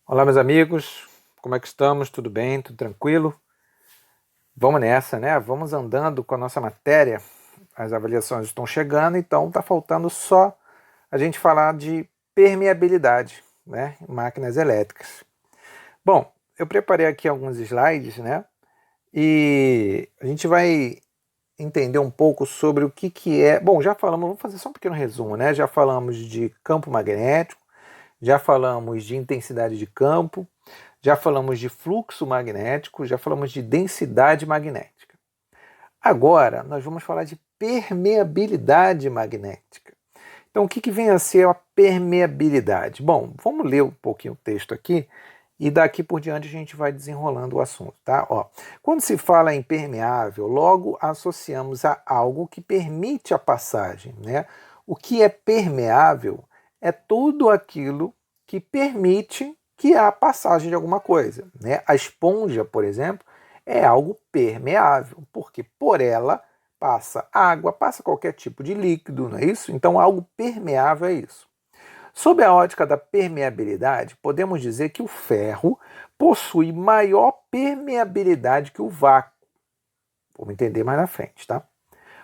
Olá, meus amigos, como é que estamos? Tudo bem? Tudo tranquilo? Vamos nessa, né? Vamos andando com a nossa matéria. As avaliações estão chegando, então está faltando só a gente falar de permeabilidade, né? Em máquinas elétricas. Bom, eu preparei aqui alguns slides, né? E a gente vai entender um pouco sobre o que é. Bom, já falamos, vamos fazer só um pequeno resumo, né? Já falamos de campo magnético, já falamos de intensidade de campo, já falamos de fluxo magnético, já falamos de densidade magnética. Agora, nós vamos falar de permeabilidade magnética. Então, o que vem a ser a permeabilidade? Bom, vamos ler um pouquinho o texto aqui e daqui por diante a gente vai desenrolando o assunto, tá? Ó, quando se fala em permeável, logo associamos a algo que permite a passagem, né? O que é permeável é tudo aquilo que permite que há passagem de alguma coisa, né? A esponja, por exemplo, é algo permeável, porque por ela passa água, passa qualquer tipo de líquido, não é isso? Então algo permeável é isso. Sob a ótica da permeabilidade, podemos dizer que o ferro possui maior permeabilidade que o vácuo. Vamos entender mais na frente, tá?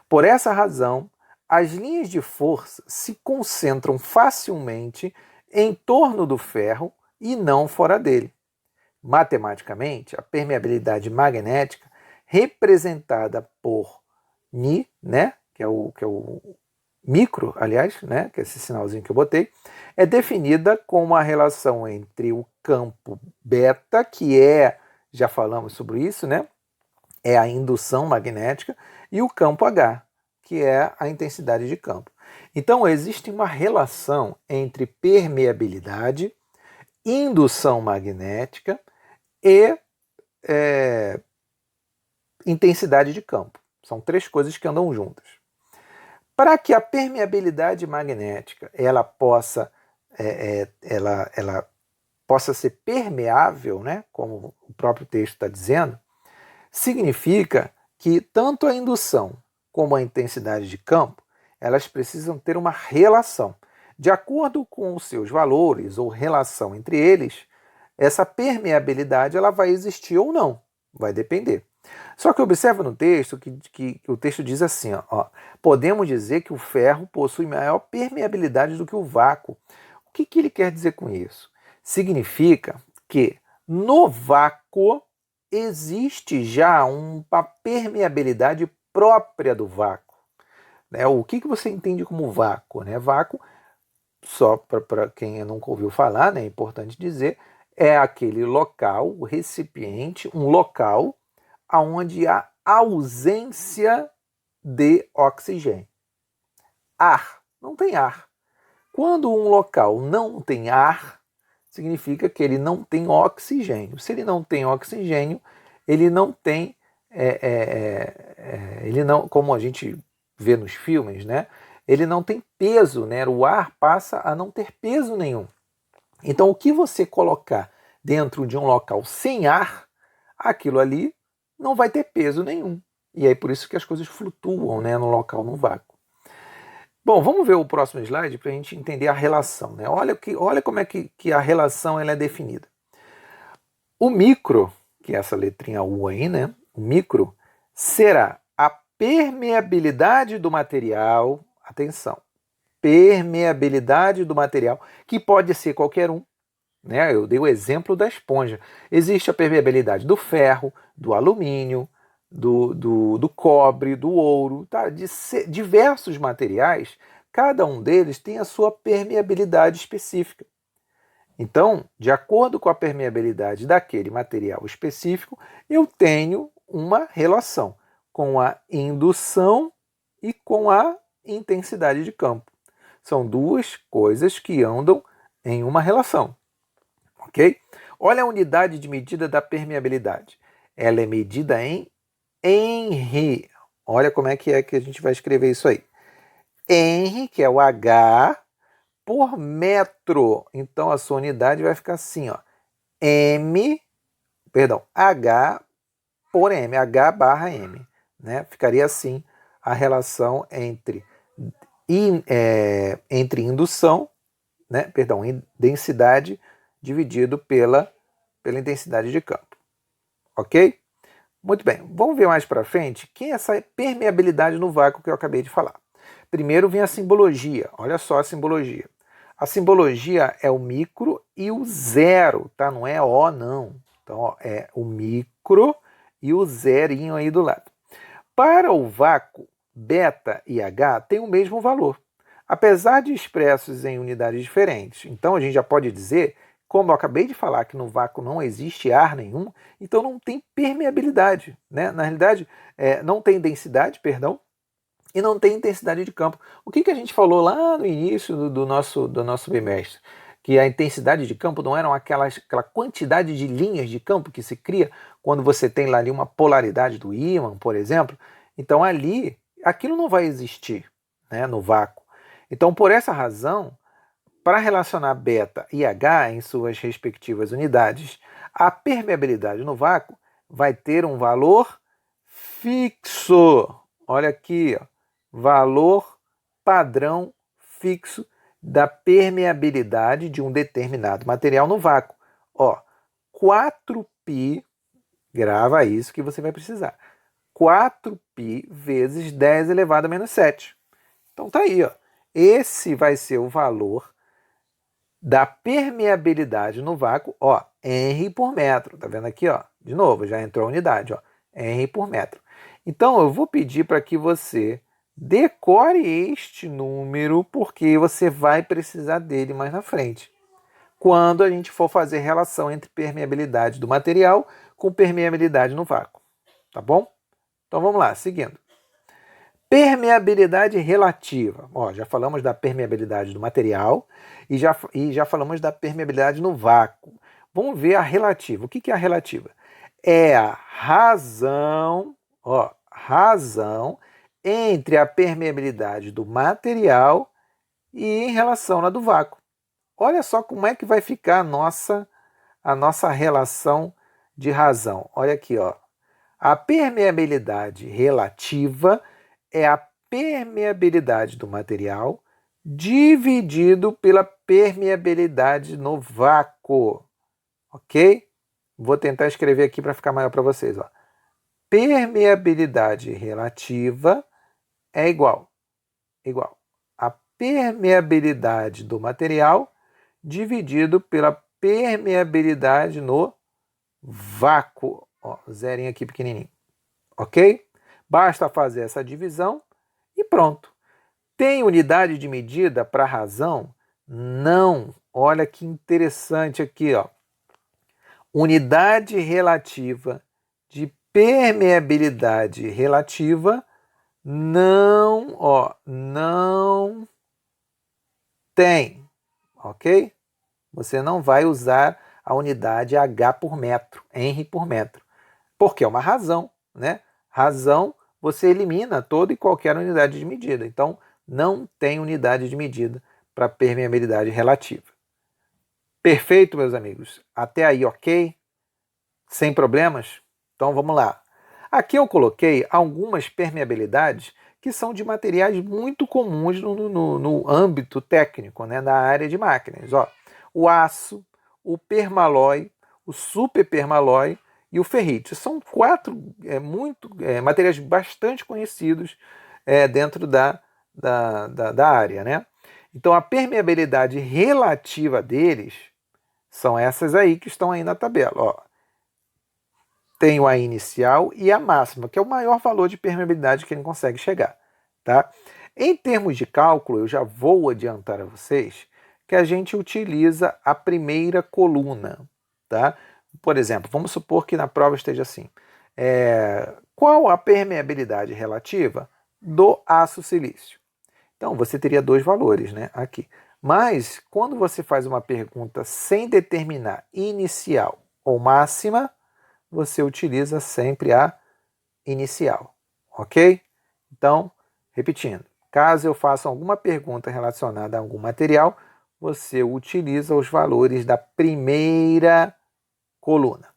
Por essa razão, as linhas de força se concentram facilmente em torno do ferro e não fora dele. Matematicamente, a permeabilidade magnética, representada por Ni, né, que é o micro, aliás, né, que é esse sinalzinho que eu botei, é definida como a relação entre o campo beta, que é, já falamos sobre isso, né, é a indução magnética, e o campo H, que é a intensidade de campo. Então, existe uma relação entre permeabilidade, indução magnética e intensidade de campo. São três coisas que andam juntas. Para que a permeabilidade magnética ela possa ser permeável, né, como o próprio texto está dizendo, significa que tanto a indução como a intensidade de campo elas precisam ter uma relação. De acordo com os seus valores ou relação entre eles, essa permeabilidade ela vai existir ou não, vai depender. Só que observa no texto que o texto diz assim: ó, podemos dizer que o ferro possui maior permeabilidade do que o vácuo. O que ele quer dizer com isso? Significa que no vácuo existe já uma permeabilidade própria do vácuo. Né? O que você entende como vácuo? Né? Vácuo, só para quem nunca ouviu falar, né, é importante dizer, é aquele local, o recipiente, um local onde há ausência de oxigênio. Ar, não tem ar. Quando um local não tem ar, significa que ele não tem oxigênio. Se ele não tem oxigênio, ele não tem, ele não, como a gente vê nos filmes, né? Ele não tem peso, né? O ar passa a não ter peso nenhum. Então, o que você colocar dentro de um local sem ar, aquilo ali não vai ter peso nenhum. E é por isso que as coisas flutuam, né, no local, no vácuo. Bom, vamos ver o próximo slide para a gente entender a relação. Né? Olha como é que a relação ela é definida. O micro, que é essa letrinha U aí, né? O micro será a permeabilidade do material. Atenção, permeabilidade do material, que pode ser qualquer um. Né? Eu dei o exemplo da esponja. Existe a permeabilidade do ferro, do alumínio, do cobre, do ouro, tá? De diversos materiais, cada um deles tem a sua permeabilidade específica. Então, de acordo com a permeabilidade daquele material específico, eu tenho uma relação com a indução e com a intensidade de campo. São duas coisas que andam em uma relação. Ok? Olha a unidade de medida da permeabilidade. Ela é medida em Henry. Olha como é que a gente vai escrever isso aí. Henry, que é o H, por metro. Então a sua unidade vai ficar assim, ó. H por M, H barra M. Né? Ficaria assim a relação entre indução, né? Densidade dividido pela intensidade de campo. Ok? Muito bem, vamos ver mais para frente que é essa permeabilidade no vácuo que eu acabei de falar. Primeiro vem a simbologia, olha só a simbologia. A simbologia é o micro e o zero, tá? Não é O não. Então ó, é o micro e o zerinho aí do lado. Para o vácuo, beta e H têm o mesmo valor, apesar de expressos em unidades diferentes. Então a gente já pode dizer, como eu acabei de falar, que no vácuo não existe ar nenhum, então não tem permeabilidade, né? Na realidade, não tem densidade, perdão, e não tem intensidade de campo. O que a gente falou lá no início do nosso bimestre? Que a intensidade de campo não eram aquela quantidade de linhas de campo que se cria quando você tem lá ali uma polaridade do ímã, por exemplo. Então ali, aquilo não vai existir, né, no vácuo. Então por essa razão, para relacionar beta e H em suas respectivas unidades, a permeabilidade no vácuo vai ter um valor fixo. Olha aqui, ó, valor padrão fixo da permeabilidade de um determinado material no vácuo. Ó, 4π, grava isso que você vai precisar. 4π vezes 10 elevado a menos 7. Então tá aí, ó. Esse vai ser o valor da permeabilidade no vácuo, ó, Henry por metro. Tá vendo aqui, ó? De novo, já entrou a unidade, ó, Henry por metro. Então eu vou pedir para que você decore este número, porque você vai precisar dele mais na frente, quando a gente for fazer relação entre permeabilidade do material com permeabilidade no vácuo. Tá bom? Então vamos lá, seguindo. Permeabilidade relativa. Ó, já falamos da permeabilidade do material e já falamos da permeabilidade no vácuo. Vamos ver a relativa. O que é a relativa? É a razão, ó, razão entre a permeabilidade do material e em relação à do vácuo. Olha só como é que vai ficar a nossa relação de razão. Olha aqui, ó. A permeabilidade relativa é a permeabilidade do material dividido pela permeabilidade no vácuo. Ok? Vou tentar escrever aqui para ficar maior para vocês. Ó. Permeabilidade relativa é igual a permeabilidade do material dividido pela permeabilidade no vácuo. Ó, zerinho aqui pequenininho. Ok? Basta fazer essa divisão e pronto. Tem unidade de medida para razão? Não. Olha que interessante aqui, ó. Unidade relativa de permeabilidade relativa não, ó, não tem, ok? Você não vai usar a unidade H por metro, Henry por metro, porque é uma razão, né? Razão, você elimina toda e qualquer unidade de medida. Então, não tem unidade de medida para permeabilidade relativa. Perfeito, meus amigos? Até aí, ok? Sem problemas? Então, vamos lá. Aqui eu coloquei algumas permeabilidades que são de materiais muito comuns no âmbito técnico, né, na área de máquinas. Ó, o aço, o permalói, o superpermalói e o ferrite. São quatro materiais bastante conhecidos dentro da área. Né? Então, a permeabilidade relativa deles são essas aí que estão aí na tabela. Ó. Tenho a inicial e a máxima, que é o maior valor de permeabilidade que ele consegue chegar. Tá? Em termos de cálculo, eu já vou adiantar a vocês que a gente utiliza a primeira coluna. Tá? Por exemplo, vamos supor que na prova esteja assim. Qual a permeabilidade relativa do aço silício? Então, você teria dois valores, né, aqui. Mas, quando você faz uma pergunta sem determinar inicial ou máxima, você utiliza sempre a inicial, ok? Então, repetindo, caso eu faça alguma pergunta relacionada a algum material, você utiliza os valores da primeira coluna.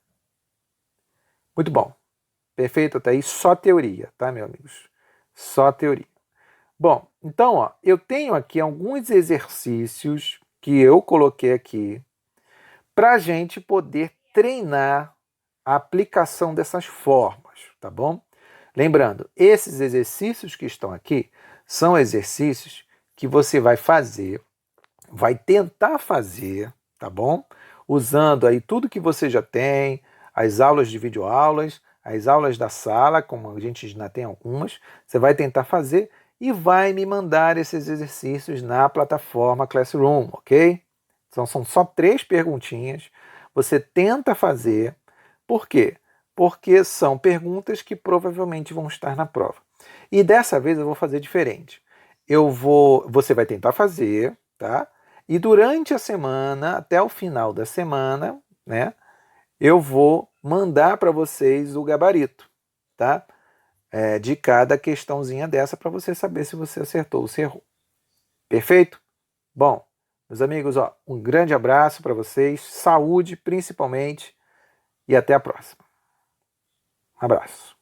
Muito bom. Perfeito até aí? Só teoria, tá, meus amigos? Só teoria. Bom, então, ó, eu tenho aqui alguns exercícios que eu coloquei aqui para a gente poder treinar a aplicação dessas formas, tá bom? Lembrando, esses exercícios que estão aqui são exercícios que você vai fazer, vai tentar fazer, tá bom? Usando aí tudo que você já tem, as aulas de videoaulas, as aulas da sala, como a gente já tem algumas, você vai tentar fazer e vai me mandar esses exercícios na plataforma Classroom, ok? Então são só 3 perguntinhas, você tenta fazer, por quê? Porque são perguntas que provavelmente vão estar na prova. E dessa vez eu vou fazer diferente. Você vai tentar fazer, tá? E durante a semana, até o final da semana, né, eu vou mandar para vocês o gabarito, tá? De cada questãozinha dessa para você saber se você acertou ou se errou. Perfeito? Bom, meus amigos, ó, um grande abraço para vocês, saúde principalmente, e até a próxima. Um abraço.